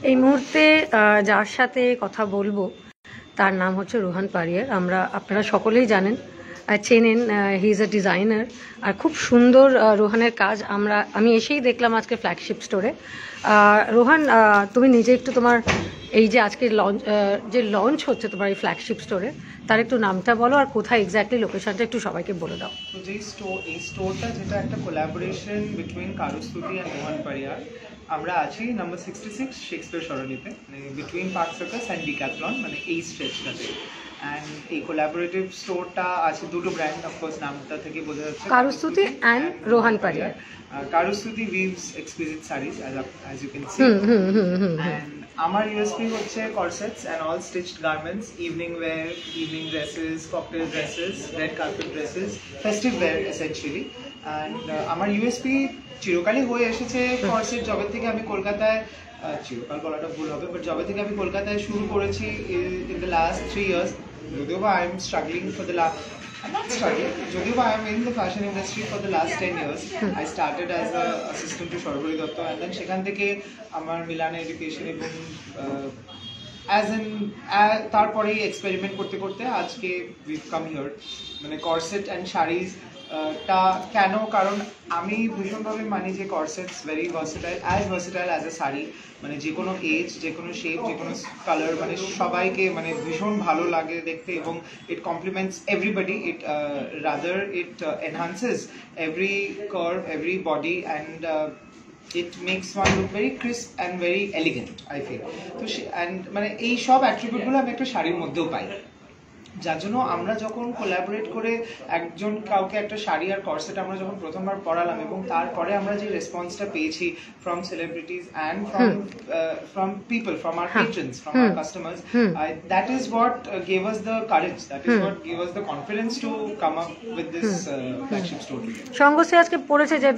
এই মুহূর্তে যার সাথে কথা বলবো তার নাম হচ্ছে রোহান পারিয়ার। আপনারা সকলেই জানেন, চেনেন, হি ইজ আ ডিজাইনার। আর খুব সুন্দর রোহানের কাজ আমি এসেই দেখলাম আজকে ফ্ল্যাগশিপ স্টোরে। রোহান, তুমি নিজে একটু তোমার এই যে আজকে লঞ্চ হচ্ছে তোমার এই ফ্ল্যাগশিপ স্টোরে, তার একটু নামটা বলো আর কোথায় এক্স্যাক্টলি লোকেশনটা একটু সবাইকে বলে দাও। তো এই স্টোরটা যেটা একটা কোলাবোরেশন বিটুইন কারুস্তুতি অ্যান্ড রোহান পারিয়ার। আমরা আছি নাম্বার 66 শেক্সপিয়ার সরণিতে, মানে between park circus and decathlon, মানে এই স্ট্রেচটাতে। অ্যান্ড এই কোলাবোরেটিভ স্টোরটা আছে দুটো ব্র্যান্ড, অফকোর্স নামটা থেকে বোঝা যাচ্ছে, Karustuti and Rohan Pariyar. Karustuti weaves exquisite sarees as you can see. And আমার USP হচ্ছে corsets and all stitched garments, evening wear, evening dresses, cocktail dresses, red carpet dresses, festive wear essentially. And আমার USP চিরকালই হয়ে এসেছে corset। যবে থেকে আমি কলকাতায়, চিরকাল বলাটা ভুল হবে, বাট যবে থেকে আমি কলকাতায় শুরু করেছি in the last 3 years, যদিও বা I am struggling for the last, I'm not struggling, যদিও বা I am in the fashion industry for the last 10 years. I started as an assistant to Sharbari Datta, and then সেখান থেকে আমার মিলানে education এবং তারপরে experiment করতে করতে আজকে we've come here, মানে কর্সেট অ্যান্ড শাড়িজ টা কেন, কারণ আমি ভীষণভাবে মানি যে corsets very versatile as a sari. মানে যে কোনো এজ, যে কোনো শেপ, যে কোনো কালার, মানে সবাইকে মানে ভীষণ ভালো লাগে দেখতে, এবং it compliments everybody. It enhances every curve, every body, and it makes one look very crisp and very elegant, I feel. তো মানে এই সব অ্যাট্রিবিউটগুলো আমি একটা শাড়ির মধ্যেও পাই, যার জন্য আমরা যখন কোলাবোরেট করে কাউকে একটা শাড়ি আর কর্সেট আমরা যখন প্রথমবার পরালাম, এবং তারপরে আমরা যে রেসপন্সটা পেয়েছি from celebrities and from people, from our patrons, from our customers, that is what gave us the courage, that is what gave us the confidence to come up with this flagship store. সঙ্গসে আজকে পড়েছে যে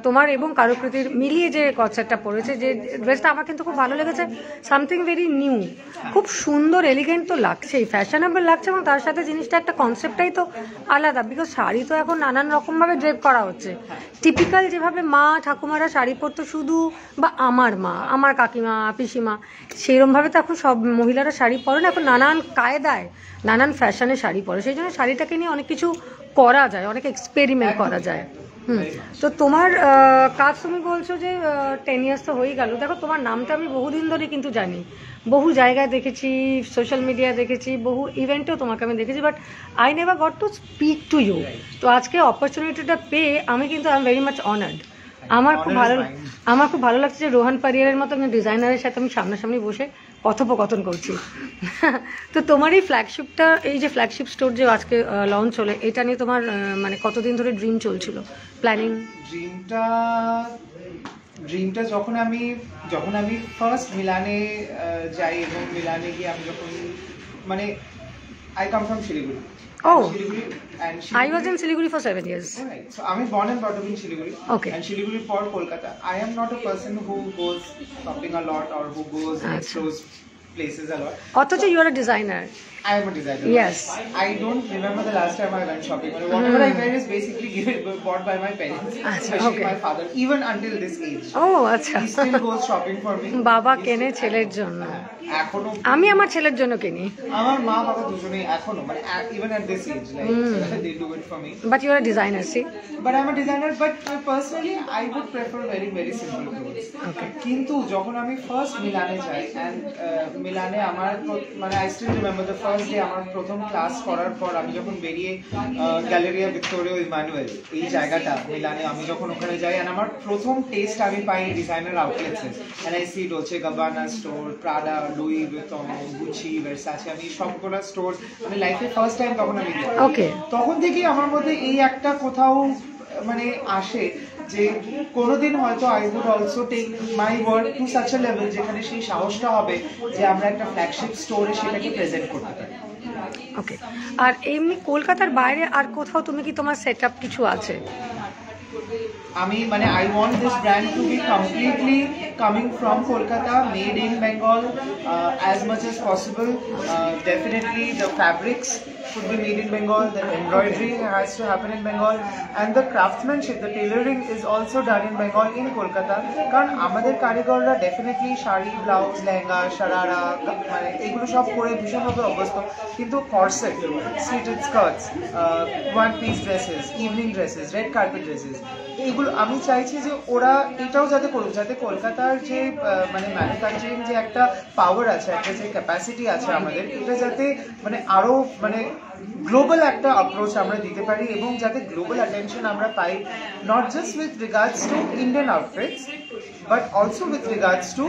তোমার এবং কারুকৃতির মিলিয়ে যে কনসেপ্টটা পড়েছে, যে ড্রেসটা আমার কিন্তু খুব ভালো লেগেছে। সামথিং ভেরি নিউ, খুব সুন্দর, এলিগেন্ট তো লাগছেই, ফ্যাশনেবল লাগছে, এবং তার সাথে জিনিসটা একটা কনসেপ্টটাই তো আলাদা। বিকজ শাড়ি তো এখন নানান রকমভাবে ড্রেপ করা হচ্ছে। টিপিক্যাল যেভাবে মা ঠাকুমারা শাড়ি পরতো শুধু, বা আমার মা, আমার কাকিমা, পিসিমা, সেরমভাবে তো এখন সব মহিলারা শাড়ি পরে না, এখন নানান কায়দায় নানান ফ্যাশনে শাড়ি পরে। সেই জন্য শাড়িটাকে নিয়ে অনেক কিছু করা যায়, অনেক এক্সপেরিমেন্ট করা যায়। তো তোমার কাজ, তুমি বলছো যে 10 ইয়ার্স তো হয়ে গেল। দেখো, তোমার নামটা আমি বহুদিন ধরে কিন্তু জানি, বহু জায়গায় দেখেছি, সোশ্যাল মিডিয়ায় দেখেছি, বহু ইভেন্টেও তোমাকে আমি দেখেছি, but I never got to speak to you. তো আজকে অপরচুনিটিটা পেয়ে আমি কিন্তু I am very much honoured. আমার খুব ভালো লাগছে যে রোহান পারিয়ারের মতো একজন ডিজাইনারের সাথে আমি সামনাসামনি বসে কথোপকথন করছি। তো তোমার এই ফ্ল্যাগশিপটা, এই যে ফ্ল্যাগশিপ স্টোর যে আজকে লঞ্চ হলো, এটা নিয়ে তোমার মানে কতদিন ধরে ড্রিম চলছিল, প্ল্যানিং? ড্রিমটা যখন আমি ফার্স্ট মিলানে যাই, এবং মিলানে গিয়ে আমি যখন, মানে I come from Siliguri. Oh, and I was in Siliguri for 7 years. Right. So I'm born and brought up in Siliguri. Okay. And Siliguri for Kolkata. I am not a person who goes shopping a lot or who goes and explores places a lot. Othocho you are a designer. I am a designer. Yes. I don't remember the last time I went shopping. Whatever I wear is basically bought by my parents, especially my father, even until this age. Oh, acha. He still goes shopping for me. বাবা কেনে ছেলের জন্য, এখনো আমি আমার ছেলের জন্য কিনি। আমার মা বাবা দুজনেই এখনো, মানে even at this age, like they do it for me. But you are a designer, see? But I'm a designer, but personally I would prefer very very simple clothes. Okay. কিন্তু যখন আমি ফার্স্ট মিলানে যাই, and মিলানে আমার, মানে I still remember the first day আমার প্রথম class করার পর আমি যখন বেরিয়ে গ্যালেরিয়া ভিক্টোরিয়া ইমানুয়েল, এই জায়গাটা মিলানে, আমি যখন ওখানে যাই, and আমার প্রথম টেস্ট আমি পাই ডিজাইনার আউটলেটসে, and I see Dolce Gabbana store, Prada, Louis Vuitton, Gucci, Versace, আমি সবগুলো স্টোর মানে লাইফে ফার্স্ট টাইম তখন আমি দেখি। ওকে। তখন থেকেই আমার মধ্যে এই একটা কোথাও মানে আসে যে কোনোদিন হয়তো I would also take my work to such a level, যেখানে সেই সাহসটা হবে যে আমরা একটা ফ্ল্যাগশিপ স্টোরে সেটাকে প্রেজেন্ট করতে পারি। ওকে। আর এমনি কলকাতার বাইরে আর কোথাও তুমি কি তোমার সেটআপ কিছু আছে? আমি মানে I want this brand to be completely coming from Kolkata, made in Bengal as much as possible. Definitely the fabrics should be made in Bengal, the embroidery has to happen in Bengal, and the craftsmanship, the tailoring is also done in Bengal, in Kolkata. কারণ আমাদের কারিগররা definitely sari, blouse, lehenga, sharara মানে এগুলো সব পরে ভীষণভাবে অভ্যস্ত, কিন্তু corset, slitted skirts, one piece dresses, evening dresses, red carpet dresses, এইগুলো আমি চাইছি যে ওরা এটাও যাতে করুক, যাতে কলকাতার যে মানে ম্যানুফ্যাকচারিং যে একটা পাওয়ার আছে, একটা যে ক্যাপাসিটি আছে আমাদের, এটা যাতে মানে আরো মানে গ্লোবাল একটা অ্যাপ্রোচ আমরা দিতে পারি, এবং যাতে গ্লোবাল অ্যাটেনশন আমরা পাই, not just with regards to Indian outfits but also with regards to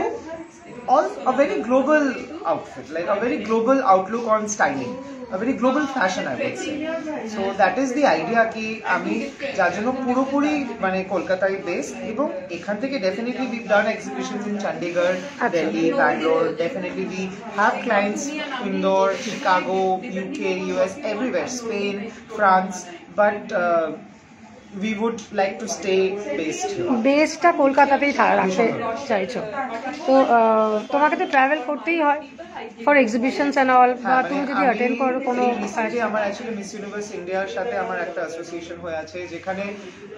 a very global outfit, like a very global outlook on styling, a very global fashion I would say. So that is the idea ki ami jar jonno পুরোপুরি মানে কলকাতায় base, এবং এখান থেকে definitely we've done exhibitions in Chandigarh, Delhi, Bangalore, definitely we have clients Indore, Chicago, UK, US, everywhere, Spain, France, but we would like to stay based here. বেসটা কলকাতাতেই রাখতে চাইছো, তো তোমাকে তো ট্রাভেল করতেই হয় ফর এক্সিবিশনস এন্ড অল, বা তুমি যদি অ্যাটেন্ড করো কোনো। আমার অ্যাকচুয়ালি মিস ইউনিভার্স ইন্ডিয়ার সাথে আমার একটা অ্যাসোসিয়েশন হয়ে আছে, যেখানে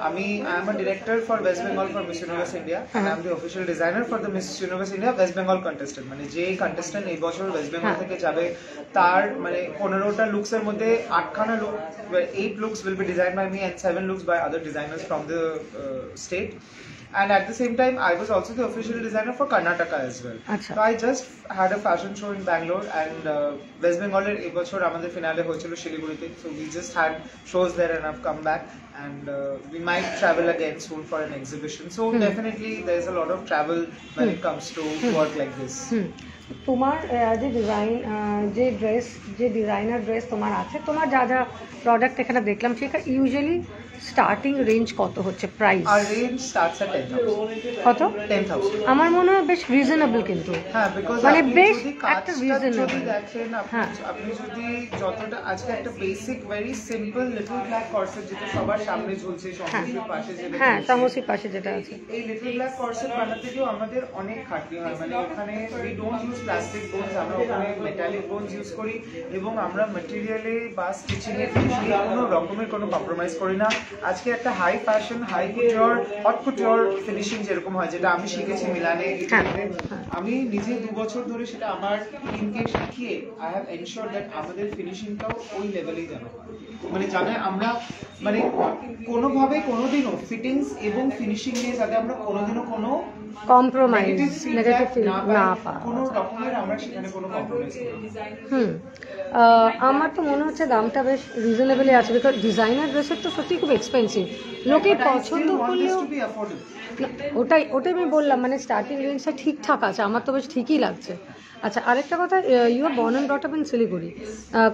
আমি I am a director for West Bengal for miss universe India, I am the official designer for the miss universe India West Bengal contestant. মানে যে কন্টেস্টেন্ট এই বছর ওয়েস্ট বেঙ্গল থেকে যাবে, তার মানে 15টা লুকসের মধ্যে 8খানা look, 8 looks will be designed by me and 7 looks by other designers from the state. And at the same time, I was also the official designer for Karnataka as well. Achha. So I just had a fashion show in Bangalore, and West Bengal এই বছর আমাদের finale হয়েছিল শিলিগুড়িতে, so we just had shows there and I've come back, and we might travel again soon for an exhibition. So definitely there's a lot of travel when it comes to work like this. তোমার যে design, যে dress, যে designer dress তোমার আছে, তোমার যা যা product এখানে দেখলাম, সেটা ইউজুয়ালি স্টার্টিং রেঞ্জ কত হচ্ছে price? Our range starts at 10,000. কত? 10,000. আমার মনে হয় বেশ রিজনেবল, কিন্তু হ্যাঁ, বিকজ মানে আপনি বেশ যদি একটা কাজটা রিজনেবল। যদি দেখেন, আপনি যদি যতটা আজকে একটা basic very simple little black corset যেটা সবার সামনে ঝুলছে, সমস্যার পাশে যেটা, হ্যাঁ তামসির পাশে যেটা আছে, এই লিটল ব্ল্যাক কর্সেট বানাতে গিয়েও আমাদের অনেক খাটনি হয়। মানে ওখানে we don't use plastic bones, আমরা ওখানে মেটালিক বোনস ইউজ করি, এবং আমরা ম্যাটেরিয়ালে বা স্টিচিং এর কোনো রকমের কোনো কম্প্রোমাইজ করি না। আজকে একটা high fashion, high couture, hot couture finishing যেরকম হয়, যেটা আমি শিখেছি মিলানে, আমি নিজে 2 বছর ধরে সেটা আমার টিমকে শিখিয়ে আই হ্যাভ এনশিওর দ্যাট আমাদের ফিনিশিংটাও ওই লেভেলেই যেন হয়। মানে জানে আমরা মানে কোনোভাবে কোনোদিনও ফিটিংস এবং ফিনিশিং নিয়ে যাতে আমরা কোনোদিনও কোনো কম্প্রোমাইজ, নেগেটিভ ফিল না পাওয়া, কোনো রকমের আমরা সেখানে কোনো কম্প্রোমাইজ করি না। আমার তো মনে হচ্ছে দামটা বেশ রিজনেবলই আছে, বিকজ ডিজাইনার ড্রেসের তো সত্যি খুব এক্সপেন্সিভ, লোকে পছন্দ করলেও ওটাই আমি বললাম, মানে স্টার্টিং রেঞ্জটা ঠিকঠাক আছে, আমার তো বেশ ঠিকই লাগছে। আচ্ছা, আরেকটা কথা, you are born and brought up in Siliguri,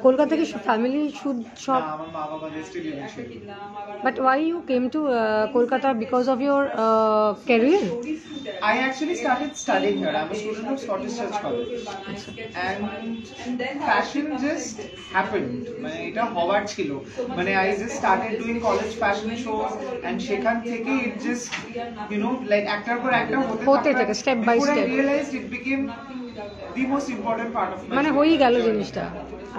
Kolkata কি ফ্যামিলি শুড সব, আমার মা বাবা still live in Siliguri. But why you came to Kolkata? Because of your career? I actually started studying here. I'm a student of Scottish Church College, and fashion just happened. মানে এটা হওয়ার ছিল, মানে I just started doing college fashion shows, and সেখান থেকে it just like একটার পর একটা হতে থাকে, step by step. I realized it became the most important part of my মানে হয়েই গেল জিনিসটা।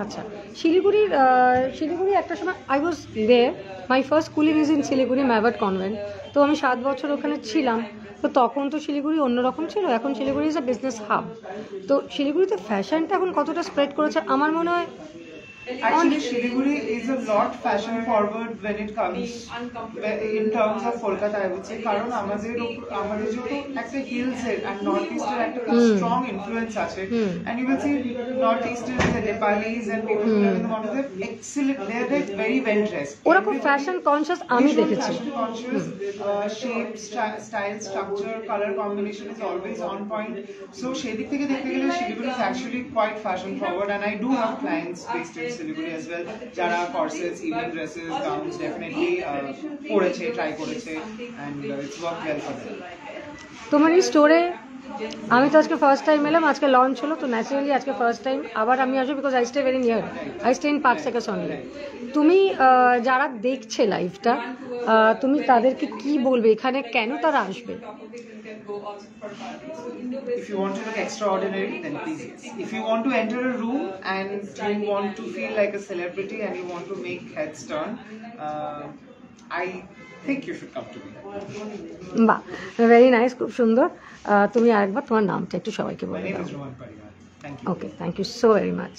আচ্ছা, শিলিগুড়ি একটা সময় I was there, my first schooling is in Siliguri ম্যাভার্ট কনভেন্ট, তো আমি 7 বছর ওখানে ছিলাম। তো তখন তো শিলিগুড়ি অন্যরকম ছিল, এখন Siliguri is a business hub. তো শিলিগুড়িতে ফ্যাশনটা এখন কতটা স্প্রেড করেছে আমার মনে হয়। Actually, Shiliguri is a lot fashion forward when it comes in terms of Kolkata, I would say. কারণ আমাদের যেহেতু একটা hills and north eastern একটা strong influence আছে, and you will see north eastern, the Nepalis and people who live in the mountains, they're excellent, they're very well dressed. ওরা খুব fashion conscious আমি দেখেছি। Shape, style, structure, color combination is always on point. So সেদিক থেকে দেখতে গেলে Shiliguri is actually quite fashion forward, and I do have clients based in Siliguri as well, যারা corsets, evening dresses, gowns definitely পরেছে, try করেছে, and it's worked well for them. তোমার এই স্টোরে আমি তো আজকে ফার্স্ট টাইম এলাম, আজকে লঞ্চ হলো, তো ন্যাচারালি আজকে ফার্স্ট টাইম আবার আমি আসবো, because I stay very near, I stay in park circus only. তুমি যারা দেখছে লাইভটা, তুমি তাদেরকে কি বলবে, এখানে কেন তারা আসবে? go out for a party. So Indo-Western. If you want to look extraordinary, then please yes. If you want to enter a room and you want to feel like a celebrity and you want to make heads turn, I think you should come to me. বাহ, very nice, খুব সুন্দর। তুমি আরেকবার তোমার নামটা একটু সবাইকে My বলে name দাও। is Rohan Pariwal. Thank you. Okay, thank you so very much.